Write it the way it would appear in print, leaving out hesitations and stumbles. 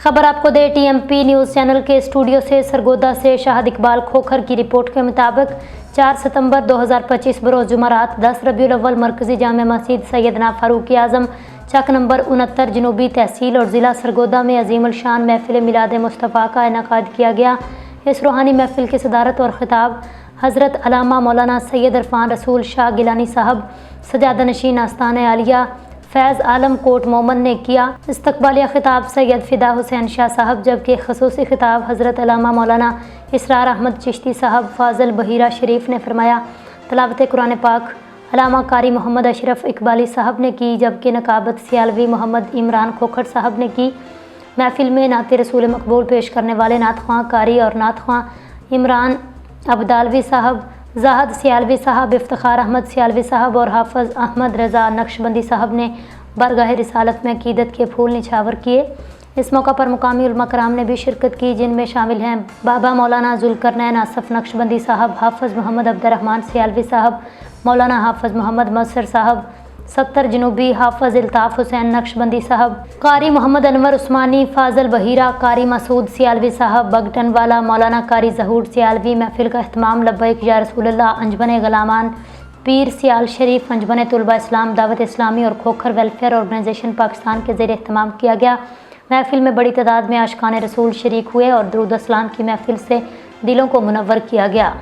खबर आपको दे TMP news channel के स्टूडियो से सरगोदा से शाहिद इकबाल खोखर की रिपोर्ट के मुताबिक 4 सितंबर 2025 बरोज़ जुमरात 10 रबीउल अव्वल मरकज़ी जामे मस्जिद सैयदना फारूक आज़म चक नंबर 69 जनूबी तहसील और ज़िला सरगोदा में अजीमुल शान महफिल मिलाद मुस्तफ़ा का इनेकाद किया गया। इस रूहानी महफिल की सदारत और खिताब हज़रत अल्लामा मौलाना सैयद इरफान रसूल शाह गिलानी साहब सजादा नशीन आस्ताने आलिया फैज़ आलम कोट मोमन ने किया। इस्तकबालिया खिताब सैयद फ़िदा हुसैन शाह साहब, जबकि खसूसी खिताब हज़रत अल्लामा मौलाना इसरार अहमद चिश्ती साहब फ़ाज़ल बहीरा शरीफ ने फरमाया। तलावत कुरान पाक अल्लामा कारी मोहम्मद अशरफ इकबाली साहब ने की, जबकि नकाबत सियालवी मोहम्मद इमरान खोखर साहब ने की। महफिल में नाते रसूल मकबूल पेश करने वाले नात ख्वां कारी और नात ख्वां इमरान अब्दालवी साहब, ज़ाहद सियालवी साहब, इफ्तिखार अहमद सियालवी साहब और हाफ़िज़ अहमद रज़ा नक्शबंदी साहब ने बरगाह रिसालत में अक़ीदत के फूल निछावर किए। इस मौका पर मुकामी उलमा कराम ने भी शिरकत की, जिनमें शामिल हैं बाबा मौलाना ज़ुल्करनैन आसफ़ नक्शबंदी साहब, हाफ़िज़ मोहम्मद अब्दुर्रहमान सियालवी साहब, मौलाना हाफ़िज़ मोहम्मद मसर साहब, 70 जनूबी हाफ़िज़ इल्ताफ़ हुसैन नक्शबंदी साहब, कारी मोहम्मद अनवर उस्मानी, फ़ाज़ल बहीरा, कारी मसूद सियालवी साहब, बगटन वाला, मौलाना कारी ज़हूर सियालवी। महफिल का अहतमाम लब्बैक या रसूलल्लाह अंजमन ग़लामान पीर सियाल शरीफ, अंजमन तुलबा इस्लाम दावत इस्लामी और खोखर वेलफेयर ऑर्गेनाइजेशन पाकिस्तान के ज़ेर एहतमाम किया गया। महफिल में बड़ी तादाद में आशिकान रसूल शरीक हुए और दुरूद अस्सलाम की महफिल से दिलों को मुनव्वर किया गया।